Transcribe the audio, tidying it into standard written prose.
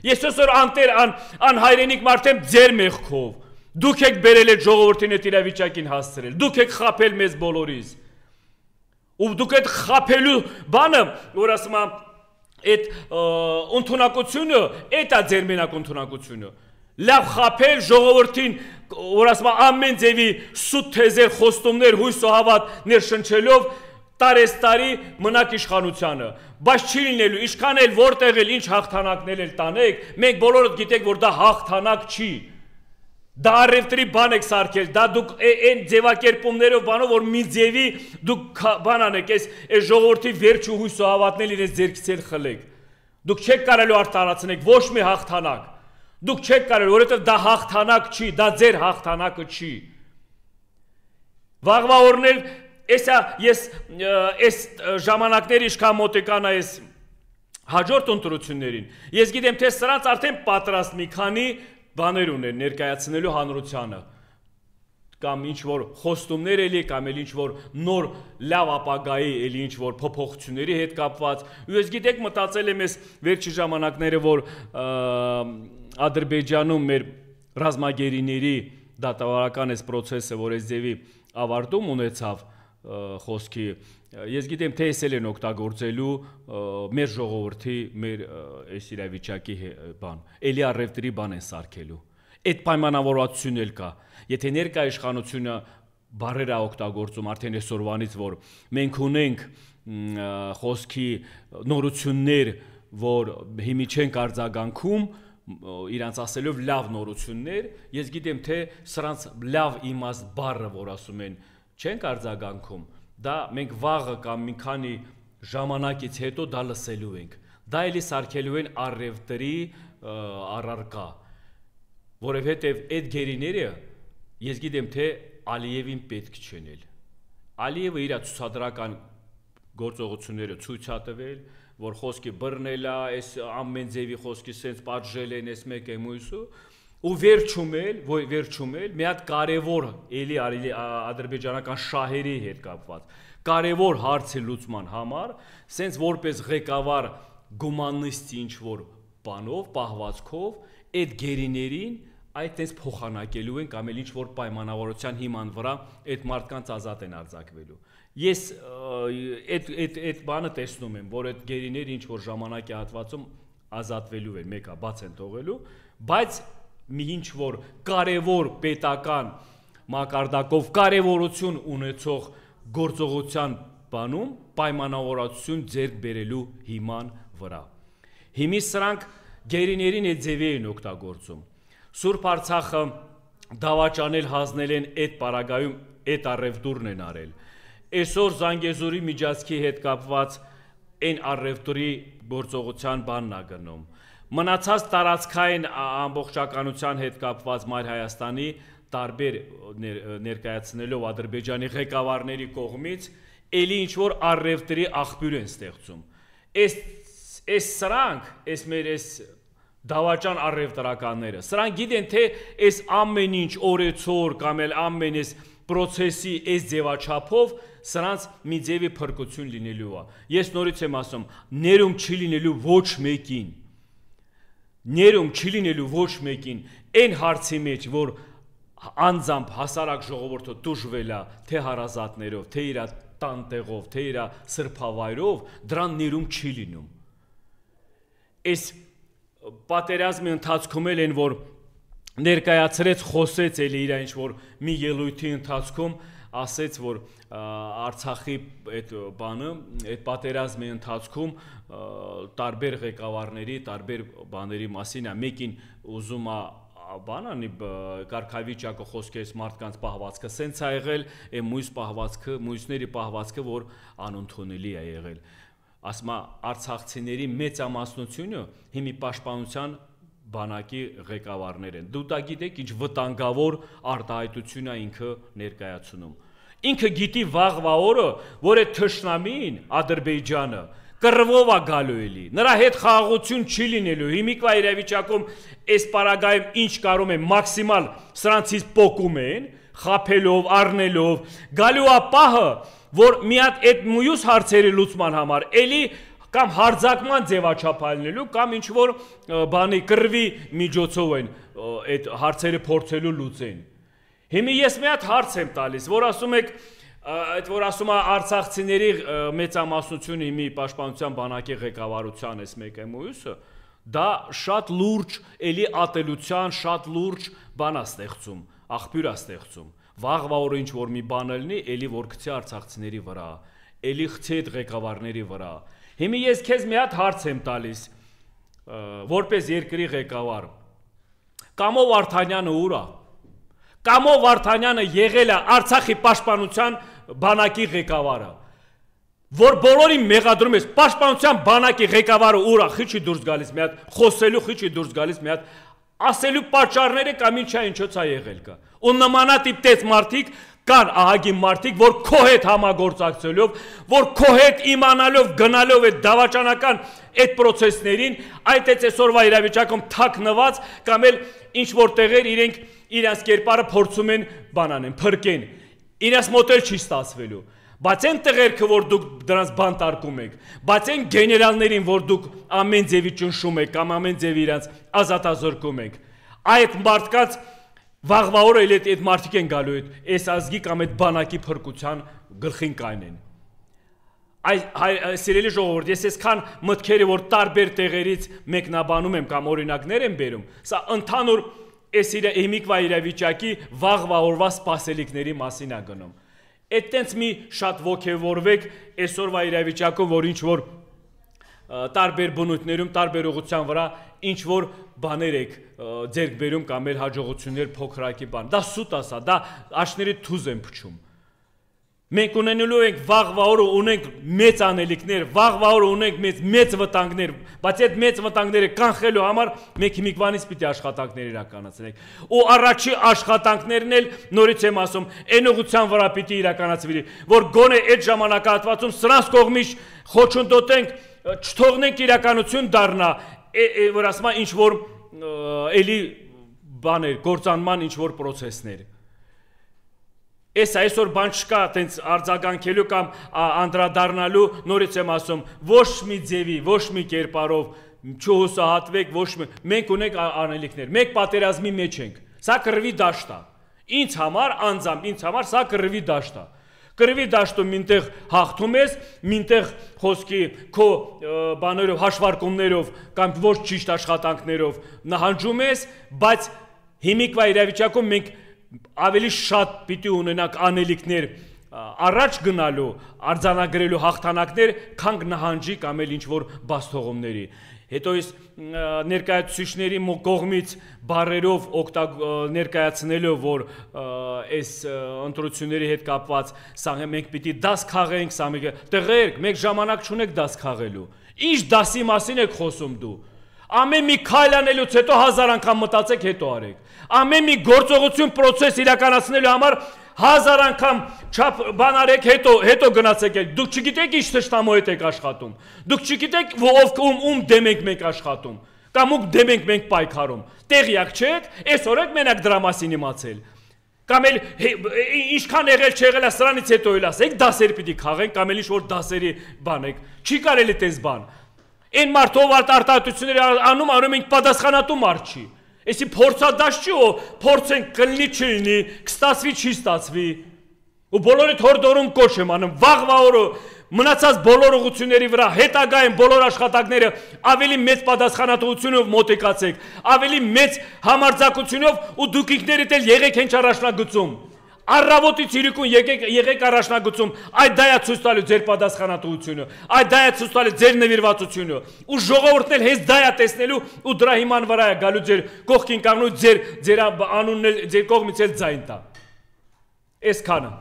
Ես այսօր անհայրենիք մարդ եմ ձեր մեղքով։ Դուք եք բերել այդ ժողովրդին այդ իրավիճակին հասցրել։ Դուք եք խաբել մեզ բոլորիս։ Ու դուք այդ խաբելու բանը, որ ասում եմ, այդ ընդունակությունը, այդ է ձեր մենակ ընդունակությունը։ Լավ խաբել ժողովրդին, որ ասում եմ, ամեն ձևի սուտ թեզեր, խոստումներ, հույս ու հավատներ շնչելով տարեստարի մնաք իշխանությանը, բայց չի լինելու, ինչքան էլ որտեղ էլ ինչ հաղթանակներ էլ տանեք, մենք բոլորդ գիտեք, որ դա հաղթանակ չի։ Դա առևտրի բան եք սարքել, դա դուք այն ձևակերպումներով բանով, որ մի ձևի դուք բան անեք, այս ժողովրդի վերջ ու հույս ու հավատնել իրենց ձեռքից էլ խլեք։ Դուք չեք կարելու արտարացնեք ոչ մի հաղթանակ։ Դուք չեք կարել, որովհետև դա հաղթանակ չի, դա ձեր հաղթանակը չի։ Վաղվա օրնել, ես ժամանակների ինչքան մոտեկան այս հաջորդ ընտրություններին, ես գիտեմ, թե սրանց արդեն պատրաստ մի քանի բաներ ունեն ներկայացնելու հանրությանը, կամ ինչ-որ խոստումներ էլի, կամ էլ ինչ-որ նոր լավ ապագայի էլի ինչ-որ փոփոխությունների հետ կապված, ու ես գիտեք մտածել եմ ես վերջի ժամանակները, որ Ադրբեջանում մեր ռազմագերիների դատավարական այս պրոցեսը, որ այս ձևի ավարտում ունեցավ խոսքի, ես գիտեմ, թե ես էլ են օգտագործելու մեր ժողովրդի, մեր այս իրավիճակի բան, էլի առևտրի բան են սարքելու։ Այդ պայմանավորվածությունն էլ կա։ Եթե ներկա իշխանությունը բառերը օգտագործում արդեն այսօրվանից, որ մենք ունենք խոսքի նորություններ, որ հիմի չենք արձագանքում, իրանց ասելով լավ նորություններ, ես գիտեմ, թե սրանց լավ իմաստ բառը, որ ասում են, չենք արձագանքում, դա մենք վաղը կամ մի քանի ժամանակից հետո դա լսելու ենք։ Դա էլի սարքելու են առևտրի առարկա, որովհետև այդ գերիները, ես գիտեմ, թե Ալիևին պետք չեն էլ։ Ալիևը իր ցուցադրական գործողությունները ցույց է տվել, որ խոսքի բռնել է, այս ամեն ձևի խոսքի սենց պատժել են, այս մեկ է մույսը, ու վերջում էլ մի հատ կարևոր էլի ադրբեջանական շահերի հետ կապված, կարևոր հարցի լուծման համար, սենց որպես ղեկավար գումանիստի ինչ-որ բանով, պահվածքով, այդ գերիներին այդ տես փոխանակելու են կամ էլ ինչ-որ պայմանավորության հիման վրա այդ մարդկանց ազատ են արձակվելու։ Ես այդ բանը տեսնում եմ, որ այդ գերիները ինչ-որ ժամանակի հատվածում ազատվելու են, մեկը բաց են թողելու, բայց մի ինչ-որ կարևոր պետական մակարդակով կարևորություն ունեցող գործողության բանում պայմանավորվածություն ձեռք բերելու հիման վրա։ Հիմի սրանք գերիներին այդ ձևի են օգտագործում։ Սուրբ Արցախը դավաճանել հանձնել են այդ պարագայում այդ առևտուրն են արել։ Այսօր Զանգեզուրի միջանցքի հետ կապված այն առևտրի գործողության բանն է գնում։ Մնացած տարածքային ամբողջականության հետ կապված Մայր Հայաստանի տարբեր ներկայացնելով Ադրբեջանի ղեկավարների կողմից էլի ինչ-որ առևտրի աղբյուր են ստեղծում։ Այս սրանք, այս մեր այս դավաճան առևտրականները, սրանք գիտեն, թե այս ամեն ինչ օրեցօր կամ էլ ամեն այս պրոցեսի այս ձևաչափով սրանց մի ձևի փրկություն լինելու է։ Ես նորից եմ ասում, ներում չի լինելու ոչ մեկին։ Ներում չի լինելու ոչ մեկին այն հարցի մեջ, որ անձամբ հասարակ ժողովուրդը դժվել է, թե հարազատներով, թե իր տանտեղով, թե իր սրբավայրով, դրան ներում չի լինում։ Այս պատերազմի ընթացքում էլ են, որ ներկայացրեց, խոսեց էլի իր ինչ-որ մի ելույթի ընթացքում, ասեց, որ Արցախի այդ բանը, այդ պատերազմի ընթացքում տարբեր ղեկավարների, տարբեր բաների մասին է, մեկին ուզում է բան անի կարգավիճակը խոսքերից մարդկանց պահվածքը սենց է եղել, մույսների պահվածքը, որ անընդունելի է եղել։ Ասում է արցախցիների մեծամասնությունը հիմի պաշտպանության բանակի ղեկավարներ են։ Դու դա գիտեք, ինչ վտանգավոր արտահայտություն է ինքը ներկայացնում։ Ինքը գիտի վաղվա օրը, որ այդ թշնամին Ադրբեջանը կռվով է գալու էլի։ Նրա հետ խաղաղություն չի լինելու։ Հիմիկվա իրավիճակում այս պարագայում ինչ կարում են մաքսիմալ սրանցից պոկում են, խաբելով, առնելով, գալու է պահը, որ մի հատ այդ մյուս հարցերի լուծման համար էլի կամ հարձակման ձևաչափ կամ ինչ որ բանի կռվի միջոցով են այդ հարցերը փորձելու լուծեն։ Հիմա ես մի հատ հարց եմ տալիս, որ ասում եք այդ որ ասում է արցախցիների մեծամասնությունը հիմի պաշտպանության բանակի ղեկավարության էս մեկը մյուսը, դա շատ լուրջ էլի ատելության շատ լուրջ բան է ստեղծում, աղբյուր է ստեղծում։ Վաղվա օրը ինչ որ մի բան լինի, էլի որ գցի արցախցիների վրա, էլի խցի այդ ղեկավարների վրա։ Հիմա ես քեզ մի հատ հարց եմ տալիս, որպես երկրի ղեկավար։ Կամո Վարդանյանը ուր է։ Կամո Վարդանյանը եղել է Արցախի պաշտպանության բանակի ղեկավարը, որ բոլորին մեղադրում ես պաշտպանության բանակի ղեկավարը ուր է, խիչի դուրս գալիս մի հատ, խոսելու խիչի դուրս գալիս մի հատ, ասելու պատճառները կամ ինչոց է եղել կա։ Ու նմանատիպ տես մարդիկ կան ահագի մարդիկ, որ քո հետ համագործակցելով, որ քո հետ իմանալով, գնալով այդ դավաճանական այդ process-ներին, այդ այսօրվա իրավիճակում թաքնված կամ էլ ինչ որ տեղեր իրենք իրենց կերպարը փորձում են բանանեն, փրկեն։ Իրենց մոտ էլ չի ստացվելու։ Բայց այն տեղերքը, որ դուք դրանց բան տարկում եք, բայց այն գեներալներին, որ դուք ամեն ձևի ճնշում եք կամ ամեն ձևի իրենց ազատազրկում եք, այդ մարդկանց վաղվա օրը էլ այդ մարդիկ են գալու այս ազգի կամ այդ բանակի փրկության գլխին կայնեն։ Սիրելի ժողովուրդ, ես այսքան մտքերը, որ տարբեր տեղերից մեկնաբանում եմ կամ օրինակներ եմ բերում, սա ընդհանուր այս հիմիկվա իրավիճակի վաղվա օրվա սպասելիքների մասին է գնում։ Այդտենց մի շատ ոգևորվեք այսօրվա իրավիճակում, որ ինչ որ տարբեր բնույթներում, տարբեր ուղղության վրա ինչ որ բաներ եք ձեռք բերում կամ էլ հաջողություններ փոքրակի բան։ Դա սուտ է սա, դա աշների թուզ են փչում։ Մենք ունենալու ենք վաղվա օրը ունենք մեծ անելիքներ, վաղվա օրը ունենք մեծ վտանգներ, բայց այդ մեծ վտանգները կանխելու համար մենք հիմիկվանից պիտի աշխատանքներ իրականացնենք։ Ու առաջի աշխատանքներն էլ նորից եմ ասում, այն ուղղության վրա պիտի իրականացվի, որ գոնե այդ ժամանակահատվածում սրանց կողմից խոչընդոտենք, չթողնենք իրականություն դառնա, որ ասում են ինչ որ էլի բաներ, գործանման ինչ որ process-ներ։ Այս այսօր բան չկա տենց արձագանքելու կամ անդրադառնալու, նորից եմ ասում, ոչ մի ձևի, ոչ մի կերպարով չհուսահատվեք, ոչ մի մենք ունենք անելիքներ, մենք պատերազմի մեջ ենք։ Սա կռվի դաշտ է։ Ինձ համար անձամբ, ինձ համար սա կռվի դաշտ է։ Կռվի դաշտում մինտեղ հաղթում ես, մինտեղ խոսքի քո բաներով, հաշվարկումներով կամ ոչ ճիշտ աշխատանքներով նահանջում ես, բայց հիմիկվա իրավիճակում մենք ավելի շատ պիտի ունենանք անելիքներ առաջ գնալու, արձանագրելու հաղթանակներ, քան նահանջի կամ էլ ինչ որ բաստողումների։ Հետո այս ներկայացուցիչների կողմից բառերով ներկայացնելով, որ այս ընտրությունների հետ կապված սա մենք պիտի դաս քաղենք, սա տղերք, մեկ ժամանակ չունեք դաս քաղելու։ Ինչ դասի մասին եք խոսում դու։ Ամեն մի քայլ անելուց հետո 1000 անգամ մտածեք, հետո արեք։ Ամեն մի գործողություն process իրականացնելու համար 1000 անգամ չափ բան արեք, հետո գնացեք։ Դուք չգիտեք ինչ թշնամու հետ եք աշխատում։ Դուք չգիտեք ում դեմ եք մենք աշխատում, կամ ում դեմ ենք մենք պայքարում։ Տեղյակ չեք, այսօր եք մենակ դրա մասին իմացել։ Կամ էլ ինչքան եղել չեղել է սրանից հետո էլ ասեք, դասեր պիտի քաղենք, կամ էլ ինչ որ դասերի բան եք։ Չի կարելի տես բան։ Այն մարդով արտահայտությունները անում ենք պատասխանատու մարդ չի։ Էսի փորձադաշ չի, ու փորձենք կլինի չլինի, կստացվի չի ստացվի։ Ու բոլորի հորդորում կոչ եմ անում, վաղվա օրը մնացած բոլոր ուղղությունների վրա հետագայում բոլոր աշխատանքները ավելի մեծ պատասխանատվությունով մոտիկացեք, ավելի մեծ համարձակությունով ու դուք ինքներդ էլ եղեք հենց առաջնագծում։ Առավոտից իրիկուն եղեք առաջնագծում, այդ դա է ցույց տալու ձեր պատասխանատվությունը, այդ դա է ցույց տալու ձեր նվիրվածությունը, ու ժողովուրդն էլ հենց դա է տեսնելու ու դրա հիման վրա է գալու ձեր կողքին կանգնու ձեր անունն էլ ձեր կողմից էլ ձայն տա։ Այսքանը